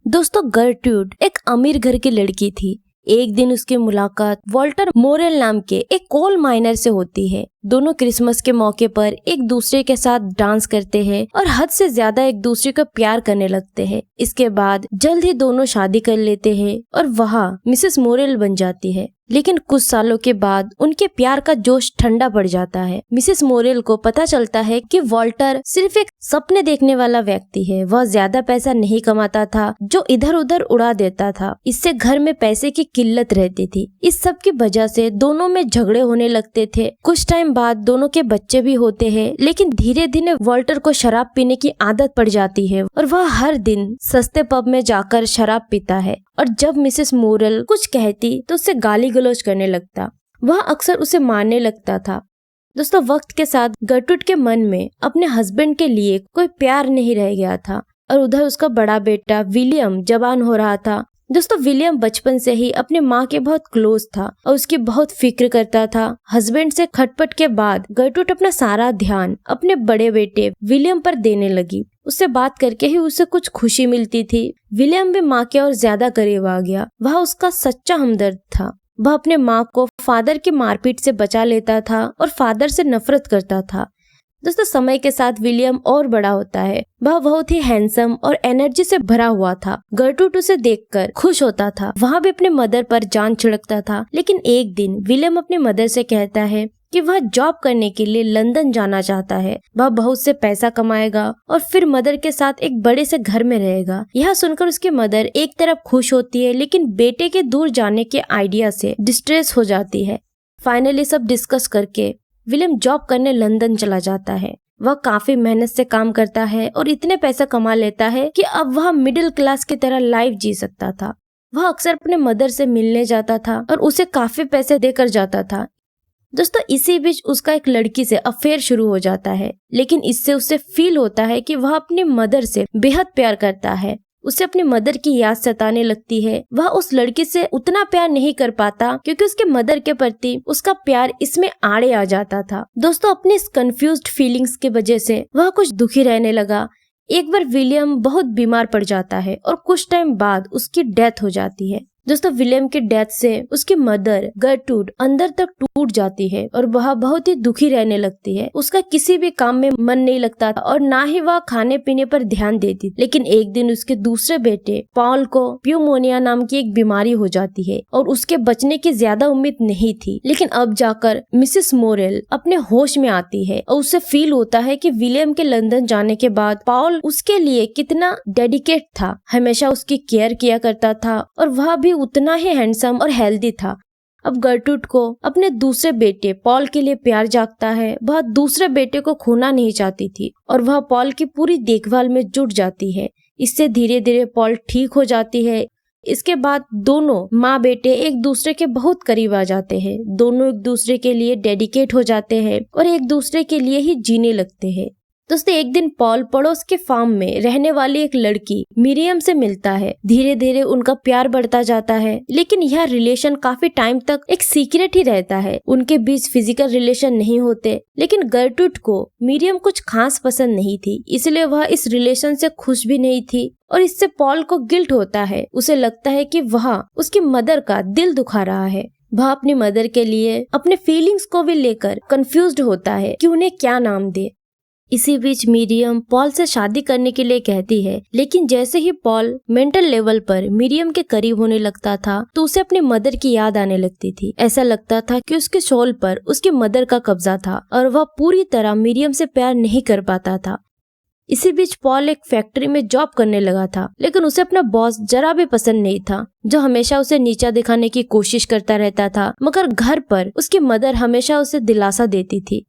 दोस्तों गर्ट्रूड एक अमीर घर की लड़की थी। एक दिन उसकी मुलाकात वॉल्टर मोरेल नाम के एक कोल माइनर से होती है। दोनों क्रिसमस के मौके पर एक दूसरे के साथ डांस करते हैं और हद से ज्यादा एक दूसरे को प्यार करने लगते हैं। इसके बाद जल्द ही दोनों शादी कर लेते हैं और वह मिसेस मोरेल बन जाती है। लेकिन कुछ सालों के बाद उनके प्यार का जोश ठंडा पड़ जाता है। मिसेस मोरेल को पता चलता है कि वॉल्टर सिर्फ एक सपने देखने वाला व्यक्ति है। वह ज्यादा पैसा नहीं कमाता था जो इधर उधर उड़ा देता था। इससे घर में पैसे की किल्लत रहती थी। इस सब की वजह से दोनों में झगड़े होने लगते थे। कुछ टाइम बाद दोनों के बच्चे भी होते हैं। लेकिन धीरे धीरे वॉल्टर को शराब पीने की आदत पड़ जाती है और वह हर दिन सस्ते पब में जाकर शराब पीता है। और जब मिसेस मोरेल कुछ कहती तो उससे गाली गलौज करने लगता। वह अक्सर उसे मारने लगता था। दोस्तों वक्त के साथ गर्ट्रूड के मन में अपने हस्बैंड के लिए कोई प्यार नहीं रह गया था और उधर उसका बड़ा बेटा विलियम जवान हो रहा था। दोस्तों विलियम बचपन से ही अपने माँ के बहुत क्लोज था और उसकी बहुत फिक्र करता था। हस्बैंड से खटपट के बाद गर्ट्रूड अपना सारा ध्यान अपने बड़े बेटे विलियम पर देने लगी। उससे बात करके ही उसे कुछ खुशी मिलती थी। विलियम भी माँ के और ज्यादा करीब आ गया। वह उसका सच्चा हमदर्द था। वह अपने माँ को फादर की मारपीट से बचा लेता था और फादर से नफरत करता था। दोस्तों समय के साथ विलियम और बड़ा होता है। वह बहुत ही हैंडसम और एनर्जी से भरा हुआ था। गर्ट्रूड उसे देखकर खुश होता था। वह भी अपने मदर पर जान छिड़कता था। लेकिन एक दिन विलियम अपने मदर से कहता है कि वह जॉब करने के लिए लंदन जाना चाहता है। वह बहुत से पैसा कमाएगा और फिर मदर के साथ एक बड़े से घर में रहेगा। यह सुनकर उसकी मदर एक तरफ खुश होती है लेकिन बेटे के दूर जाने के आइडिया से डिस्ट्रेस हो जाती है। फाइनली सब डिस्कस करके विलियम जॉब करने लंदन चला जाता है। वह काफी मेहनत से काम करता है और इतने पैसा कमा लेता है कि अब वह मिडिल क्लास की तरह लाइफ जी सकता था। वह अक्सर अपने मदर से मिलने जाता था और उसे काफी पैसे देकर जाता था। दोस्तों इसी बीच उसका एक लड़की से अफेयर शुरू हो जाता है। लेकिन इससे उसे फील होता है कि वह अपनी मदर से बेहद प्यार करता है। उसे अपनी मदर की याद सताने लगती है। वह उस लड़की से उतना प्यार नहीं कर पाता क्योंकि उसके मदर के प्रति उसका प्यार इसमें आड़े आ जाता था। दोस्तों अपनी इस कंफ्यूज्ड फीलिंग्स की वजह से वह कुछ दुखी रहने लगा। एक बार विलियम बहुत बीमार पड़ जाता है और कुछ टाइम बाद उसकी डेथ हो जाती है। दोस्तों विलियम की डेथ से उसकी मदर गर्ट्रूड अंदर तक टूट जाती है और वह बहुत ही दुखी रहने लगती है। उसका किसी भी काम में मन नहीं लगता था और ना ही वह खाने पीने पर ध्यान देती। लेकिन एक दिन उसके दूसरे बेटे पॉल को प्यूमोनिया नाम की एक बीमारी हो जाती है और उसके बचने की ज्यादा उम्मीद नहीं थी। लेकिन अब जाकर मिसेस मोरेल अपने होश में आती है और उसे फील होता है कि विलियम के लंदन जाने के बाद पॉल उसके लिए कितना डेडिकेट था, हमेशा उसकी केयर किया करता था और वह भी उतना ही हैंडसम और हेल्दी था। अब गर्ट्रूड को अपने दूसरे बेटे पॉल के लिए प्यार जागता है। वह दूसरे बेटे को खोना नहीं चाहती थी और वह पॉल की पूरी देखभाल में जुट जाती है। इससे धीरे धीरे पॉल ठीक हो जाती है। इसके बाद दोनों माँ बेटे एक दूसरे के बहुत करीब आ जाते हैं। दोनों एक दूसरे के लिए डेडिकेट हो जाते हैं और एक दूसरे के लिए ही जीने लगते हैं। दोस्तों एक दिन पॉल पड़ोस के फार्म में रहने वाली एक लड़की मिरियम से मिलता है। धीरे धीरे उनका प्यार बढ़ता जाता है लेकिन यह रिलेशन काफी टाइम तक एक सीक्रेट ही रहता है। उनके बीच फिजिकल रिलेशन नहीं होते। लेकिन गर्ट्रूड को मिरियम कुछ खास पसंद नहीं थी, इसलिए वह इस रिलेशन से खुश भी नहीं थी और इससे पॉल को गिल्ट होता है। उसे लगता है कि वह उसकी मदर का दिल दुखा रहा है। वह अपनी मदर के लिए अपने फीलिंग्स को भी लेकर कंफ्यूज्ड होता है कि उन्हें क्या नाम दे। इसी बीच मिरियम पॉल से शादी करने के लिए कहती है। लेकिन जैसे ही पॉल मेंटल लेवल पर मिरियम के करीब होने लगता था तो उसे अपनी मदर की याद आने लगती थी। ऐसा लगता था कि उसके सोल पर उसकी मदर का कब्जा था और वह पूरी तरह मिरियम से प्यार नहीं कर पाता था। इसी बीच पॉल एक फैक्ट्री में जॉब करने लगा था लेकिन उसे अपना बॉस जरा भी पसंद नहीं था, जो हमेशा उसे नीचा दिखाने की कोशिश करता रहता था। मगर घर पर उसकी मदर हमेशा उसे दिलासा देती थी।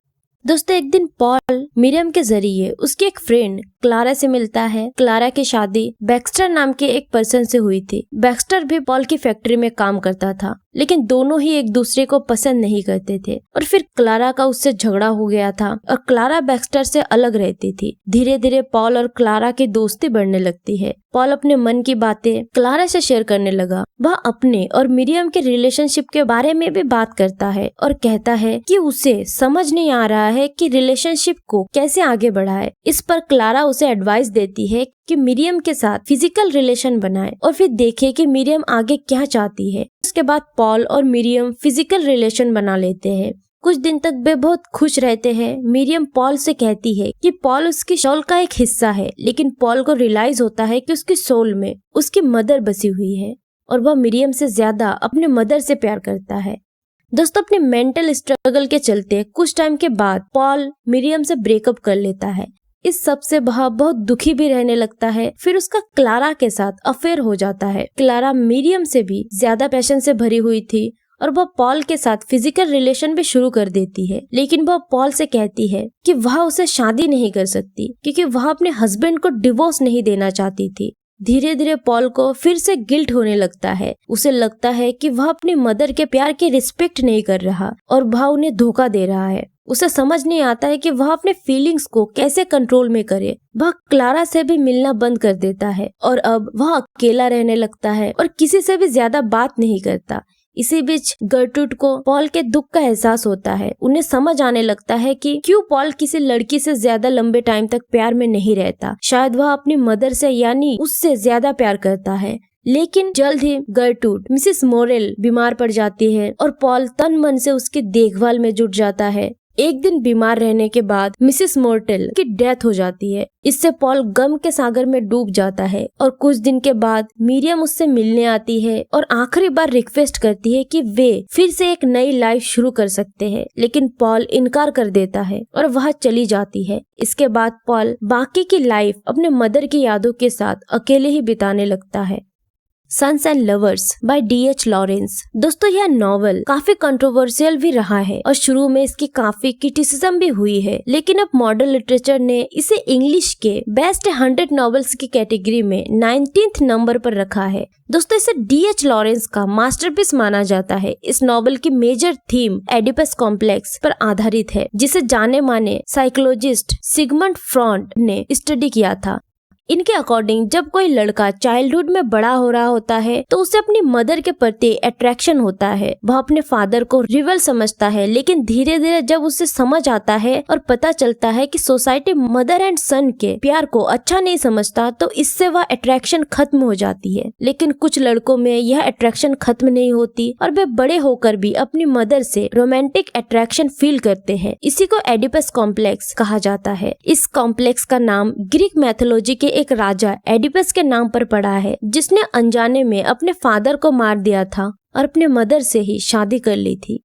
दोस्तों एक दिन पॉल मिरियम के जरिए उसकी एक फ्रेंड क्लारा से मिलता है। क्लारा की शादी बैक्स्टर नाम के एक पर्सन से हुई थी। बैक्स्टर भी पॉल की फैक्ट्री में काम करता था लेकिन दोनों ही एक दूसरे को पसंद नहीं करते थे और फिर क्लारा का उससे झगड़ा हो गया था और क्लारा बैक्स्टर से अलग रहती थी। धीरे धीरे पॉल और क्लारा की दोस्ती बढ़ने लगती है। पॉल अपने मन की बातें क्लारा से शेयर करने लगा। वह अपने और मिरियम के रिलेशनशिप के बारे में भी बात करता है और कहता है कि उसे समझ नहीं आ रहा है है कि रिलेशनशिप को कैसे आगे बढ़ाए। इस पर क्लारा उसे एडवाइस देती है कि मिरियम के साथ फिजिकल रिलेशन बनाए और फिर देखे कि मिरियम आगे क्या चाहती है। उसके बाद पॉल और मिरियम फिजिकल रिलेशन बना लेते हैं। कुछ दिन तक वे बहुत खुश रहते हैं। मिरियम पॉल से कहती है कि पॉल उसकी सोल का एक हिस्सा है, लेकिन पॉल को रियलाइज होता है कि उसकी सोल में उसकी मदर बसी हुई है और वह मिरियम से ज्यादा अपने मदर से प्यार करता है। दोस्तों, अपने मेंटल स्ट्रगल के चलते कुछ टाइम के बाद पॉल मिरियम से ब्रेकअप कर लेता है। इस सब से वह बहुत दुखी भी रहने लगता है। फिर उसका क्लारा के साथ अफेयर हो जाता है। क्लारा मिरियम से भी ज्यादा पैशन से भरी हुई थी और वह पॉल के साथ फिजिकल रिलेशन भी शुरू कर देती है, लेकिन वह पॉल से कहती है कि वह उसे शादी नहीं कर सकती क्योंकि वह अपने हस्बैंड को डिवोर्स नहीं देना चाहती थी। धीरे धीरे पॉल को फिर से गिल्ट होने लगता है। उसे लगता है कि वह अपनी मदर के प्यार की रिस्पेक्ट नहीं कर रहा और वह उन्हें धोखा दे रहा है। उसे समझ नहीं आता है कि वह अपने फीलिंग्स को कैसे कंट्रोल में करे। वह क्लारा से भी मिलना बंद कर देता है और अब वह अकेला रहने लगता है और किसी से भी ज्यादा बात नहीं करता। इसी बीच गर्टरूड को पॉल के दुख का एहसास होता है। उन्हें समझ आने लगता है कि क्यों पॉल किसी लड़की से ज्यादा लंबे टाइम तक प्यार में नहीं रहता। शायद वह अपनी मदर से यानी उससे ज्यादा प्यार करता है। लेकिन जल्द ही गर्टरूड मिसेस मोरेल बीमार पड़ जाती है और पॉल तन मन से उसकी देखभाल में जुट जाता है। एक दिन बीमार रहने के बाद मिसेस मोरेल की डेथ हो जाती है। इससे पॉल गम के सागर में डूब जाता है और कुछ दिन के बाद मिरियम उससे मिलने आती है और आखिरी बार रिक्वेस्ट करती है कि वे फिर से एक नई लाइफ शुरू कर सकते हैं, लेकिन पॉल इनकार कर देता है और वह चली जाती है। इसके बाद पॉल बाकी की लाइफ अपने मदर की यादों के साथ अकेले ही बिताने लगता है। Sons and Lovers by D.H. Lawrence. दोस्तों, यह नॉवल काफी कंट्रोवर्शियल भी रहा है और शुरू में इसकी काफी क्रिटिसिज्म भी हुई है, लेकिन अब मॉडर्न लिटरेचर ने इसे इंग्लिश के बेस्ट 100 नॉवेल्स की कैटेगरी में 19th नंबर पर रखा है। दोस्तों, इसे D.H. लॉरेंस का मास्टरपीस माना जाता है। इस नॉवल की मेजर थीम एडिपस कॉम्प्लेक्स पर आधारित है, जिसे जाने माने साइकोलॉजिस्ट सिगमंड फ्रॉइड ने स्टडी किया था। इनके अकॉर्डिंग जब कोई लड़का चाइल्डहुड में बड़ा हो रहा होता है तो उसे अपनी मदर के प्रति अट्रैक्शन होता है। वह अपने फादर को रिवल समझता है, लेकिन धीरे धीरे जब उसे समझ आता है और पता चलता है कि सोसाइटी मदर एंड सन के प्यार को अच्छा नहीं समझता, तो इससे वह अट्रैक्शन खत्म हो जाती है। लेकिन कुछ लड़कों में यह अट्रैक्शन खत्म नहीं होती और वे बड़े होकर भी अपनी मदर से रोमांटिक अट्रैक्शन फील करते हैं। इसी को एडिपस कॉम्प्लेक्स कहा जाता है। इस कॉम्प्लेक्स का नाम ग्रीक मैथोलॉजी के एक राजा एडिपस के नाम पर पड़ा है, जिसने अनजाने में अपने फादर को मार दिया था और अपने मदर से ही शादी कर ली थी।